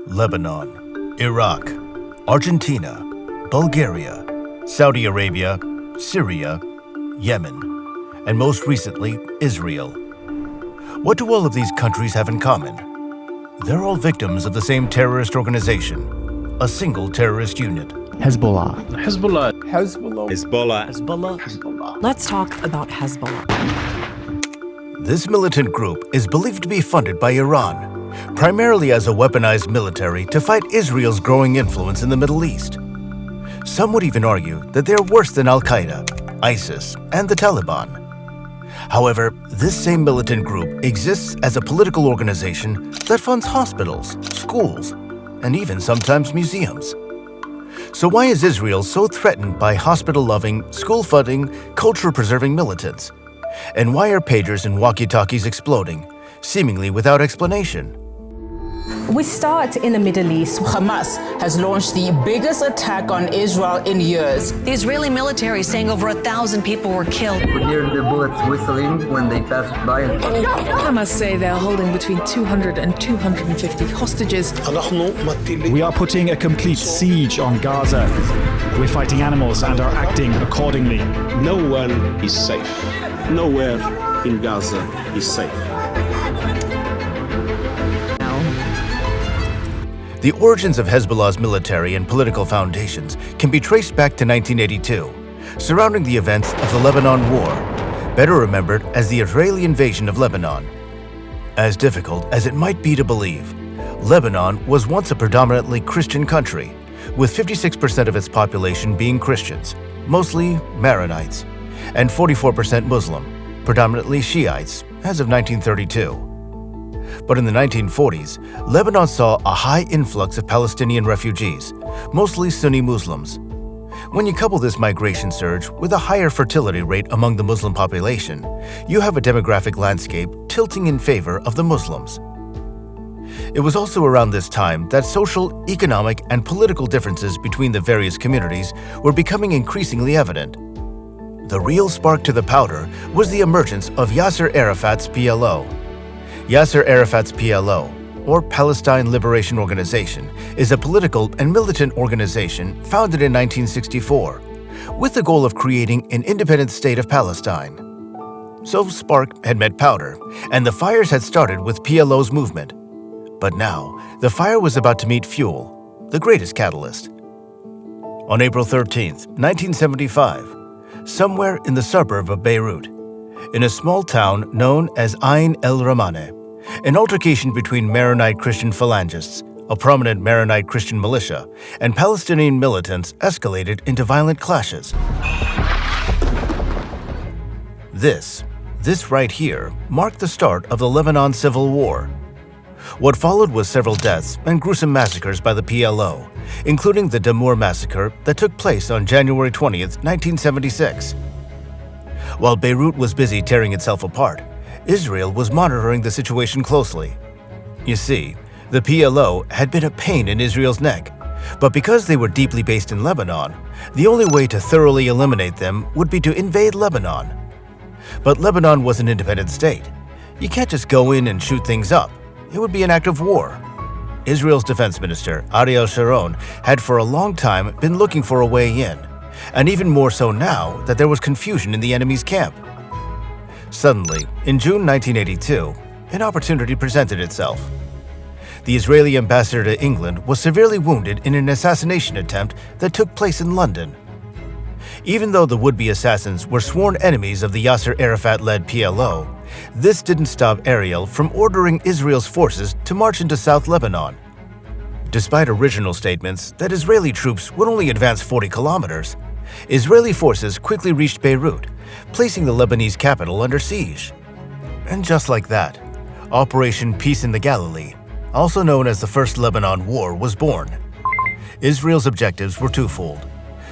Lebanon, Iraq, Argentina, Bulgaria, Saudi Arabia, Syria, Yemen, and most recently, Israel. What do all of these countries have in common? They're all victims of the same terrorist organization, a single terrorist unit. Hezbollah. Hezbollah. Hezbollah. Hezbollah. Hezbollah. Hezbollah. Let's talk about Hezbollah. This militant group is believed to be funded by Iran, primarily as a weaponized military to fight Israel's growing influence in the Middle East. Some would even argue that they're worse than Al-Qaeda, ISIS, and the Taliban. However, this same militant group exists as a political organization that funds hospitals, schools, and even sometimes museums. So why is Israel so threatened by hospital-loving, school-funding, culture-preserving militants? And why are pagers and walkie-talkies exploding, seemingly without explanation? We start in the Middle East. Hamas has launched the biggest attack on Israel in years. The Israeli military saying over 1,000 people were killed. We hear the bullets whistling when they pass by. Hamas say they're holding between 200 and 250 hostages. We are putting a complete siege on Gaza. We're fighting animals and are acting accordingly. No one is safe. Nowhere in Gaza is safe. The origins of Hezbollah's military and political foundations can be traced back to 1982, surrounding the events of the Lebanon War, better remembered as the Israeli invasion of Lebanon. As difficult as it might be to believe, Lebanon was once a predominantly Christian country, with 56% of its population being Christians, mostly Maronites, and 44% Muslim, predominantly Shiites, as of 1932. But in the 1940s, Lebanon saw a high influx of Palestinian refugees, mostly Sunni Muslims. When you couple this migration surge with a higher fertility rate among the Muslim population, you have a demographic landscape tilting in favor of the Muslims. It was also around this time that social, economic, and political differences between the various communities were becoming increasingly evident. The real spark to the powder was the emergence of Yasser Arafat's PLO. Yasser Arafat's PLO, or Palestine Liberation Organization, is a political and militant organization founded in 1964, with the goal of creating an independent state of Palestine. So spark had met powder, and the fires had started with PLO's movement. But now, the fire was about to meet fuel, the greatest catalyst. On April 13, 1975, somewhere in the suburb of Beirut, in a small town known as Ain el Ramane, an altercation between Maronite Christian phalangists, a prominent Maronite Christian militia, and Palestinian militants escalated into violent clashes. This right here marked the start of the Lebanon Civil War. What followed was several deaths and gruesome massacres by the PLO, including the Damour massacre that took place on January 20, 1976. While Beirut was busy tearing itself apart, Israel was monitoring the situation closely. You see, the PLO had been a pain in Israel's neck, but because they were deeply based in Lebanon, the only way to thoroughly eliminate them would be to invade Lebanon. But Lebanon was an independent state. You can't just go in and shoot things up. It would be an act of war. Israel's defense minister, Ariel Sharon, had for a long time been looking for a way in, and even more so now that there was confusion in the enemy's camp. Suddenly, in June 1982, an opportunity presented itself. The Israeli ambassador to England was severely wounded in an assassination attempt that took place in London. Even though the would-be assassins were sworn enemies of the Yasser Arafat-led PLO, this didn't stop Ariel from ordering Israel's forces to march into South Lebanon. Despite original statements that Israeli troops would only advance 40 kilometers, Israeli forces quickly reached Beirut, placing the Lebanese capital under siege. And just like that, Operation Peace in the Galilee, also known as the First Lebanon War, was born. Israel's objectives were twofold.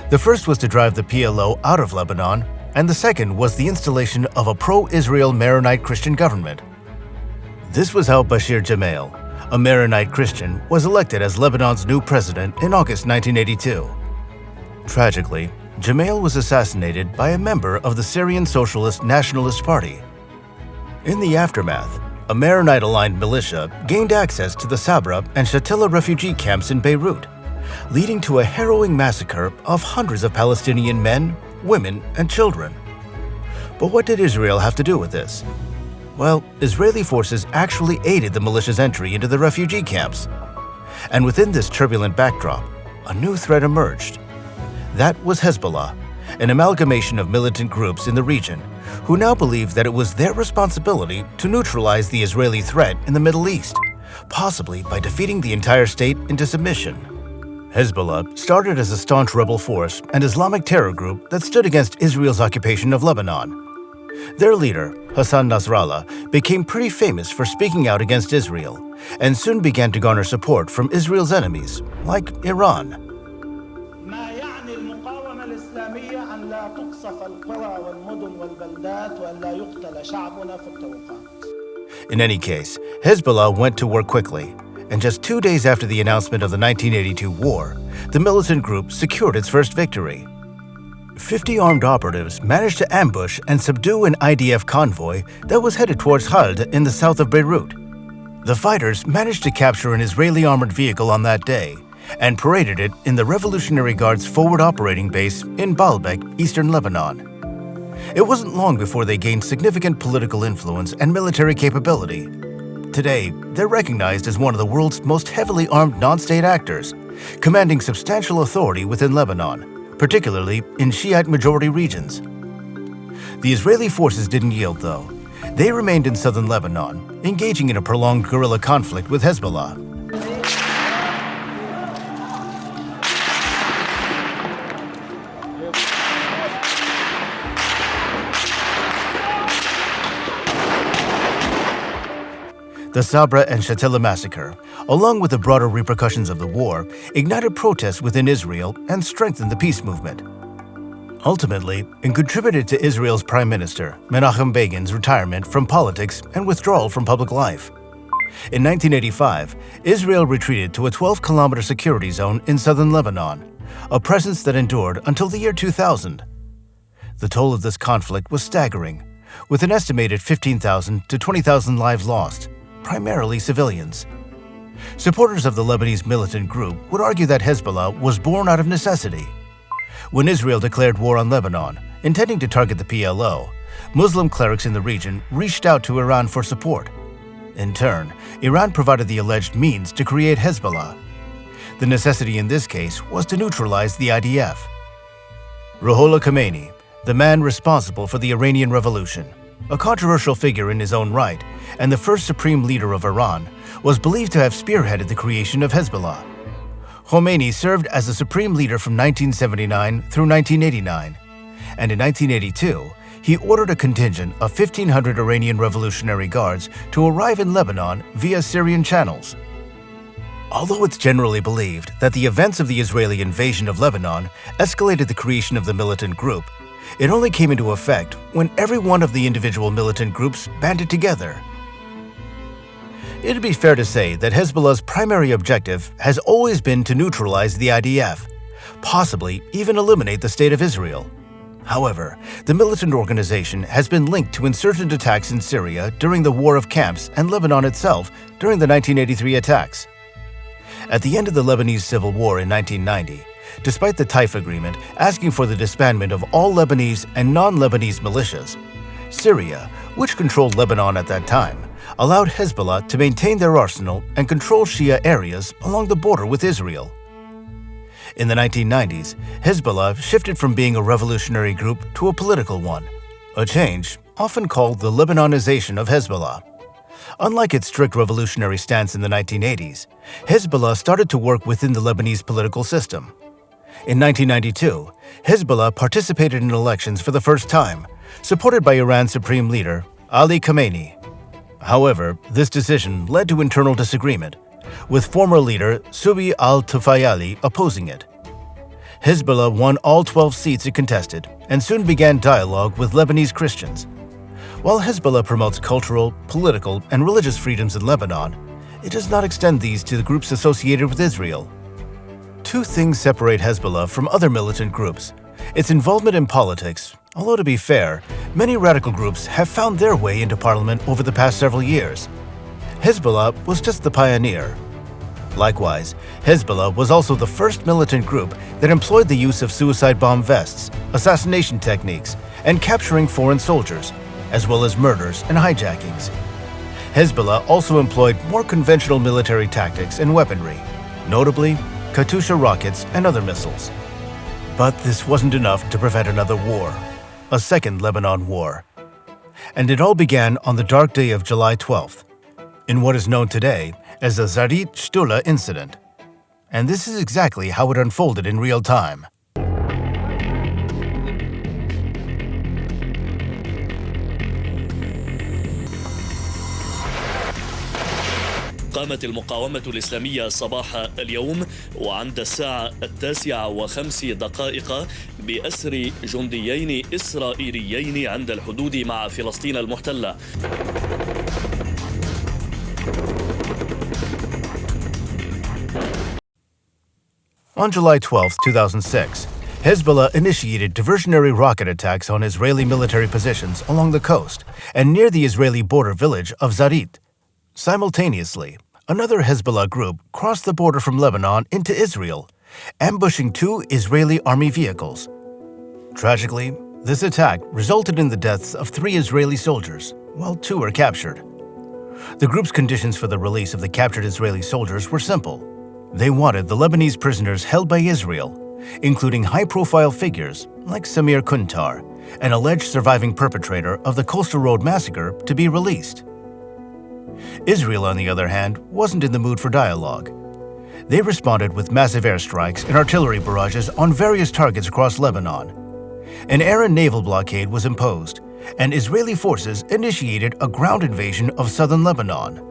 The first was to drive the PLO out of Lebanon, and the second was the installation of a pro-Israel Maronite Christian government. This was how Bashir Gemayel, a Maronite Christian, was elected as Lebanon's new president in August 1982. Tragically, Gemayel was assassinated by a member of the Syrian Socialist Nationalist Party. In the aftermath, a Maronite-aligned militia gained access to the Sabra and Shatila refugee camps in Beirut, leading to a harrowing massacre of hundreds of Palestinian men, women, and children. But what did Israel have to do with this? Well, Israeli forces actually aided the militia's entry into the refugee camps. And within this turbulent backdrop, a new threat emerged. That was Hezbollah, an amalgamation of militant groups in the region who now believe that it was their responsibility to neutralize the Israeli threat in the Middle East, possibly by defeating the entire state into submission. Hezbollah started as a staunch rebel force and Islamic terror group that stood against Israel's occupation of Lebanon. Their leader, Hassan Nasrallah, became pretty famous for speaking out against Israel and soon began to garner support from Israel's enemies, like Iran. In any case, Hezbollah went to work quickly, and just 2 days after the announcement of the 1982 war, the militant group secured its first victory. 50 armed operatives managed to ambush and subdue an IDF convoy that was headed towards Khald in the south of Beirut. The fighters managed to capture an Israeli armored vehicle on that day and paraded it in the Revolutionary Guard's forward operating base in Baalbek, eastern Lebanon. It wasn't long before they gained significant political influence and military capability. Today, they're recognized as one of the world's most heavily armed non-state actors, commanding substantial authority within Lebanon, particularly in Shiite-majority regions. The Israeli forces didn't yield, though. They remained in southern Lebanon, engaging in a prolonged guerrilla conflict with Hezbollah. The Sabra and Shatila massacre, along with the broader repercussions of the war, ignited protests within Israel and strengthened the peace movement. Ultimately, it contributed to Israel's Prime Minister, Menachem Begin's retirement from politics and withdrawal from public life. In 1985, Israel retreated to a 12-kilometer security zone in southern Lebanon, a presence that endured until the year 2000. The toll of this conflict was staggering, with an estimated 15,000 to 20,000 lives lost, primarily civilians. Supporters of the Lebanese militant group would argue that Hezbollah was born out of necessity. When Israel declared war on Lebanon, intending to target the PLO, Muslim clerics in the region reached out to Iran for support. In turn, Iran provided the alleged means to create Hezbollah. The necessity in this case was to neutralize the IDF. Ruhollah Khomeini, the man responsible for the Iranian Revolution, a controversial figure in his own right, and the first supreme leader of Iran, was believed to have spearheaded the creation of Hezbollah. Khomeini served as the supreme leader from 1979 through 1989, and in 1982, he ordered a contingent of 1,500 Iranian Revolutionary Guards to arrive in Lebanon via Syrian channels. Although it's generally believed that the events of the Israeli invasion of Lebanon escalated the creation of the militant group, it only came into effect when every one of the individual militant groups banded together. It'd be fair to say that Hezbollah's primary objective has always been to neutralize the IDF, possibly even eliminate the State of Israel. However, the militant organization has been linked to insurgent attacks in Syria during the War of Camps and Lebanon itself during the 1983 attacks. At the end of the Lebanese Civil War in 1990, despite the Taif Agreement asking for the disbandment of all Lebanese and non-Lebanese militias, Syria, which controlled Lebanon at that time, allowed Hezbollah to maintain their arsenal and control Shia areas along the border with Israel. In the 1990s, Hezbollah shifted from being a revolutionary group to a political one, a change often called the Lebanonization of Hezbollah. Unlike its strict revolutionary stance in the 1980s, Hezbollah started to work within the Lebanese political system. In 1992, Hezbollah participated in elections for the first time, supported by Iran's supreme leader, Ali Khamenei. However, this decision led to internal disagreement, with former leader Subi al-Tufayli opposing it. Hezbollah won all 12 seats it contested and soon began dialogue with Lebanese Christians. While Hezbollah promotes cultural, political, and religious freedoms in Lebanon, it does not extend these to the groups associated with Israel. Two things separate Hezbollah from other militant groups: its involvement in politics, although to be fair, many radical groups have found their way into parliament over the past several years, Hezbollah was just the pioneer. Likewise, Hezbollah was also the first militant group that employed the use of suicide bomb vests, assassination techniques, and capturing foreign soldiers, as well as murders and hijackings. Hezbollah also employed more conventional military tactics and weaponry, notably Katyusha rockets and other missiles. But this wasn't enough to prevent another war, a second Lebanon War. And it all began on the dark day of July 12th, in what is known today as the Zarit Shtula incident. And this is exactly how it unfolded in real time. قامت المقاومة الإسلامية صباح اليوم وعند الساعة 9:05 بأسر جنديين إسرائيليين عند الحدود مع فلسطين المحتلة. On July 12, 2006, Hezbollah initiated diversionary rocket attacks on Israeli military positions along the coast and near the Israeli border village of Zarit. Simultaneously, another Hezbollah group crossed the border from Lebanon into Israel, ambushing 2 Israeli army vehicles. Tragically, this attack resulted in the deaths of 3 Israeli soldiers, while 2 were captured. The group's conditions for the release of the captured Israeli soldiers were simple. They wanted the Lebanese prisoners held by Israel, including high-profile figures like Samir Kuntar, an alleged surviving perpetrator of the Coastal Road massacre, to be released. Israel, on the other hand, wasn't in the mood for dialogue. They responded with massive airstrikes and artillery barrages on various targets across Lebanon. An air and naval blockade was imposed, and Israeli forces initiated a ground invasion of southern Lebanon.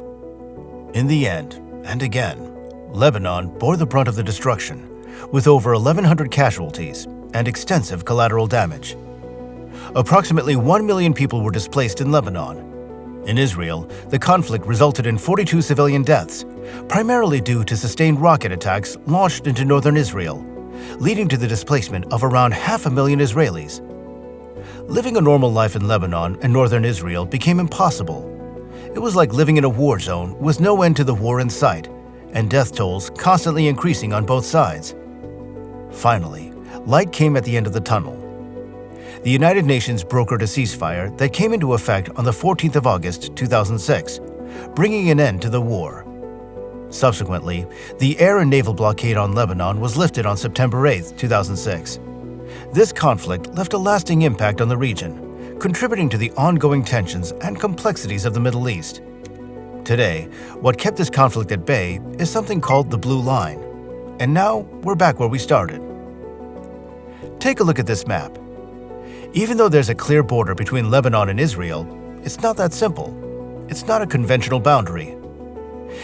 In the end, and again, Lebanon bore the brunt of the destruction, with over 1,100 casualties and extensive collateral damage. Approximately 1 million people were displaced in Lebanon. In Israel, the conflict resulted in 42 civilian deaths, primarily due to sustained rocket attacks launched into northern Israel, leading to the displacement of around 500,000 Israelis. Living a normal life in Lebanon and northern Israel became impossible. It was like living in a war zone with no end to the war in sight, and death tolls constantly increasing on both sides. Finally, light came at the end of the tunnel. The United Nations brokered a ceasefire that came into effect on the 14th of August, 2006, bringing an end to the war. Subsequently, the air and naval blockade on Lebanon was lifted on September 8, 2006. This conflict left a lasting impact on the region, contributing to the ongoing tensions and complexities of the Middle East. Today, what kept this conflict at bay is something called the Blue Line. And now, we're back where we started. Take a look at this map. Even though there's a clear border between Lebanon and Israel, it's not that simple. It's not a conventional boundary.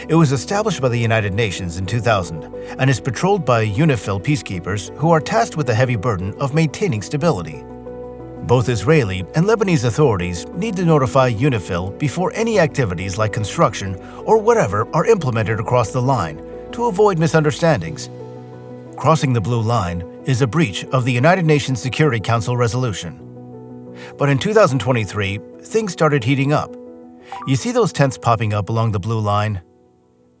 It was established by the United Nations in 2000 and is patrolled by UNIFIL peacekeepers who are tasked with the heavy burden of maintaining stability. Both Israeli and Lebanese authorities need to notify UNIFIL before any activities like construction or whatever are implemented across the line to avoid misunderstandings. Crossing the Blue Line is a breach of the United Nations Security Council resolution. But in 2023, things started heating up. You see those tents popping up along the Blue Line?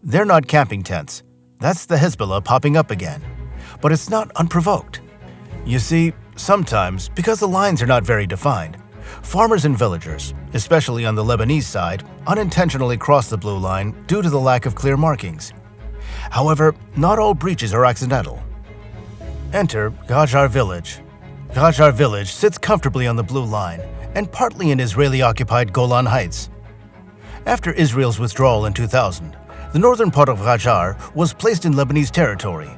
They're not camping tents. That's the Hezbollah popping up again. But it's not unprovoked. You see, sometimes, because the lines are not very defined, farmers and villagers, especially on the Lebanese side, unintentionally cross the Blue Line due to the lack of clear markings. However, not all breaches are accidental. Enter Gajar Village. Gajar Village sits comfortably on the Blue Line and partly in Israeli-occupied Golan Heights. After Israel's withdrawal in 2000, the northern part of Gajar was placed in Lebanese territory.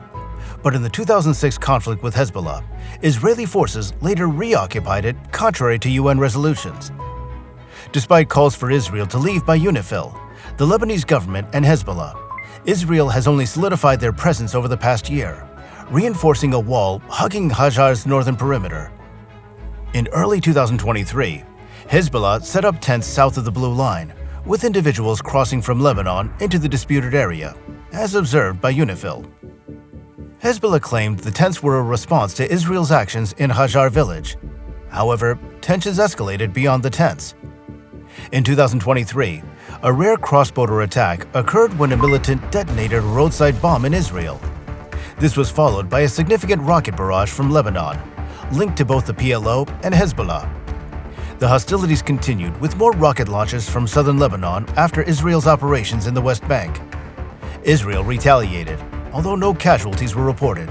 But in the 2006 conflict with Hezbollah, Israeli forces later reoccupied it contrary to UN resolutions. Despite calls for Israel to leave by UNIFIL, the Lebanese government and Hezbollah, Israel has only solidified their presence over the past year, reinforcing a wall hugging Gajar's northern perimeter. In early 2023, Hezbollah set up tents south of the Blue Line, with individuals crossing from Lebanon into the disputed area, as observed by UNIFIL. Hezbollah claimed the tents were a response to Israel's actions in Gajar village. However, tensions escalated beyond the tents. In 2023, A rare cross-border attack occurred when a militant detonated a roadside bomb in Israel. This was followed by a significant rocket barrage from Lebanon, linked to both the PLO and Hezbollah. The hostilities continued with more rocket launches from southern Lebanon after Israel's operations in the West Bank. Israel retaliated, although no casualties were reported.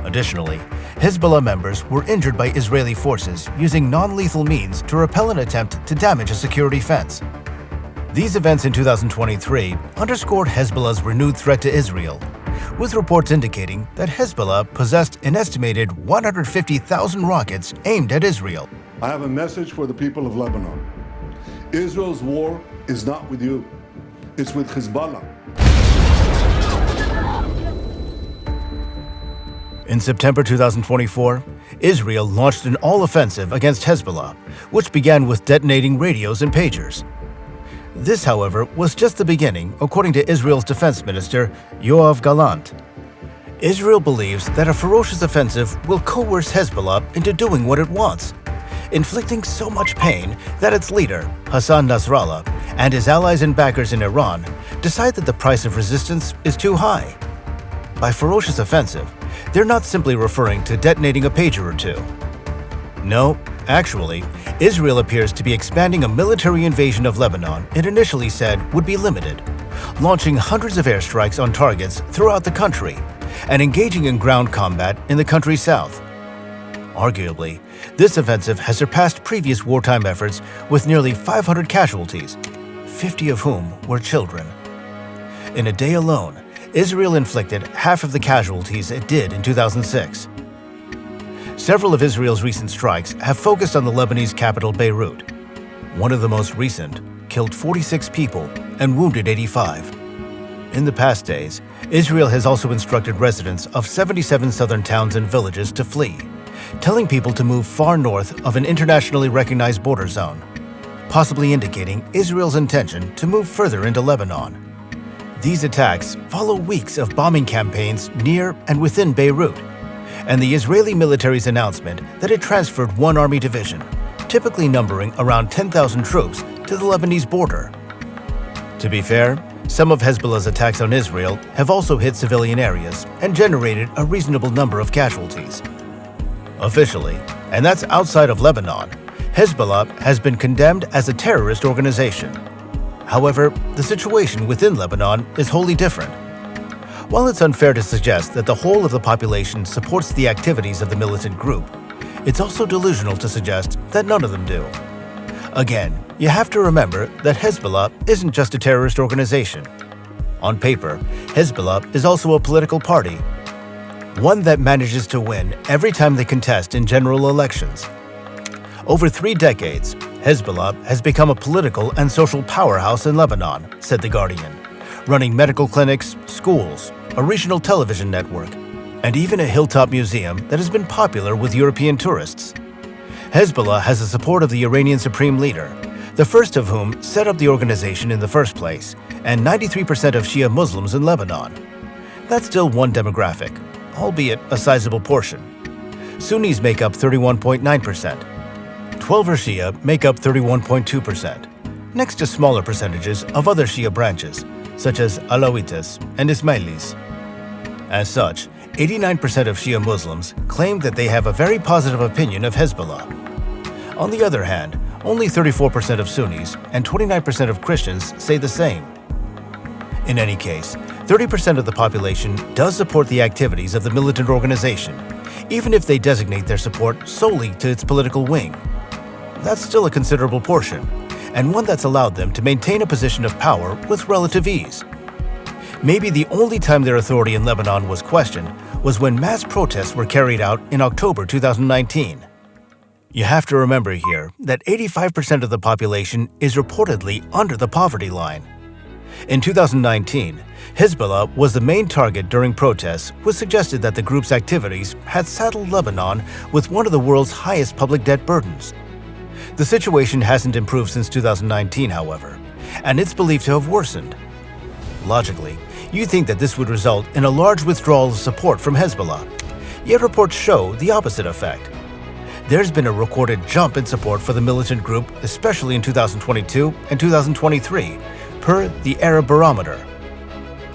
Additionally, Hezbollah members were injured by Israeli forces using non-lethal means to repel an attempt to damage a security fence. These events in 2023 underscored Hezbollah's renewed threat to Israel, with reports indicating that Hezbollah possessed an estimated 150,000 rockets aimed at Israel. I have a message for the people of Lebanon. Israel's war is not with you, it's with Hezbollah. In September 2024, Israel launched an all-offensive against Hezbollah, which began with detonating radios and pagers. This, however, was just the beginning, according to Israel's defense minister, Yoav Gallant. Israel believes that a ferocious offensive will coerce Hezbollah into doing what it wants, inflicting so much pain that its leader, Hassan Nasrallah, and his allies and backers in Iran decide that the price of resistance is too high. By ferocious offensive, they're not simply referring to detonating a pager or two. No, actually, Israel appears to be expanding a military invasion of Lebanon it initially said would be limited, launching hundreds of airstrikes on targets throughout the country and engaging in ground combat in the country's south. Arguably, this offensive has surpassed previous wartime efforts with nearly 500 casualties, 50 of whom were children. In a day alone, Israel inflicted half of the casualties it did in 2006. Several of Israel's recent strikes have focused on the Lebanese capital Beirut. One of the most recent killed 46 people and wounded 85. In the past days, Israel has also instructed residents of 77 southern towns and villages to flee, telling people to move far north of an internationally recognized border zone, possibly indicating Israel's intention to move further into Lebanon. These attacks follow weeks of bombing campaigns near and within Beirut, and the Israeli military's announcement that it transferred one army division, typically numbering around 10,000 troops, to the Lebanese border. To be fair, some of Hezbollah's attacks on Israel have also hit civilian areas and generated a reasonable number of casualties. Officially, and that's outside of Lebanon, Hezbollah has been condemned as a terrorist organization. However, the situation within Lebanon is wholly different. While it's unfair to suggest that the whole of the population supports the activities of the militant group, it's also delusional to suggest that none of them do. Again, you have to remember that Hezbollah isn't just a terrorist organization. On paper, Hezbollah is also a political party, one that manages to win every time they contest in general elections. Over 3 decades, Hezbollah has become a political and social powerhouse in Lebanon, said The Guardian, running medical clinics, schools, a regional television network, and even a hilltop museum that has been popular with European tourists. Hezbollah has the support of the Iranian Supreme Leader, the first of whom set up the organization in the first place, and 93% of Shia Muslims in Lebanon. That's still one demographic, albeit a sizable portion. Sunnis make up 31.9%. 12 Shia make up 31.2%, next to smaller percentages of other Shia branches, such as Alawites and Ismailis. As such, 89% of Shia Muslims claim that they have a very positive opinion of Hezbollah. On the other hand, only 34% of Sunnis and 29% of Christians say the same. In any case, 30% of the population does support the activities of the militant organization, even if they designate their support solely to its political wing. That's still a considerable portion, and one that's allowed them to maintain a position of power with relative ease. Maybe the only time their authority in Lebanon was questioned was when mass protests were carried out in October 2019. You have to remember here that 85% of the population is reportedly under the poverty line. In 2019, Hezbollah was the main target during protests, which suggested that the group's activities had saddled Lebanon with one of the world's highest public debt burdens. The situation hasn't improved since 2019, however, and it's believed to have worsened. Logically, you think that this would result in a large withdrawal of support from Hezbollah, yet reports show the opposite effect. There's been a recorded jump in support for the militant group, especially in 2022 and 2023, per the Arab Barometer.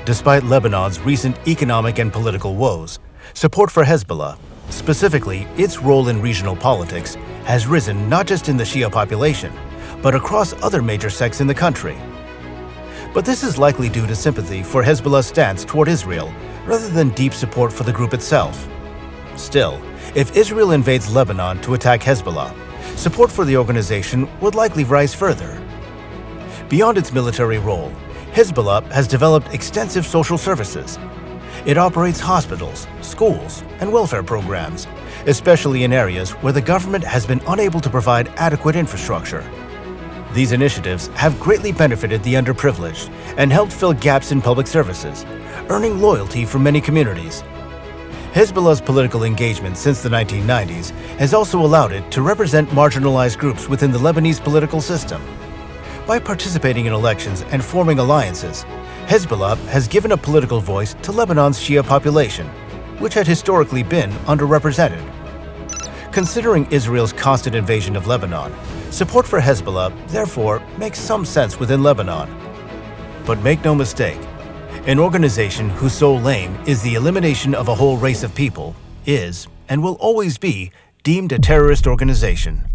Despite Lebanon's recent economic and political woes, support for Hezbollah, specifically its role in regional politics, has risen not just in the Shia population, but across other major sects in the country. But this is likely due to sympathy for Hezbollah's stance toward Israel rather than deep support for the group itself. Still, if Israel invades Lebanon to attack Hezbollah, support for the organization would likely rise further. Beyond its military role, Hezbollah has developed extensive social services. It operates hospitals, schools, and welfare programs, especially in areas where the government has been unable to provide adequate infrastructure. These initiatives have greatly benefited the underprivileged and helped fill gaps in public services, earning loyalty from many communities. Hezbollah's political engagement since the 1990s has also allowed it to represent marginalized groups within the Lebanese political system. By participating in elections and forming alliances, Hezbollah has given a political voice to Lebanon's Shia population, which had historically been underrepresented. Considering Israel's constant invasion of Lebanon, support for Hezbollah, therefore, makes some sense within Lebanon. But make no mistake, an organization whose sole aim is the elimination of a whole race of people is, and will always be, deemed a terrorist organization.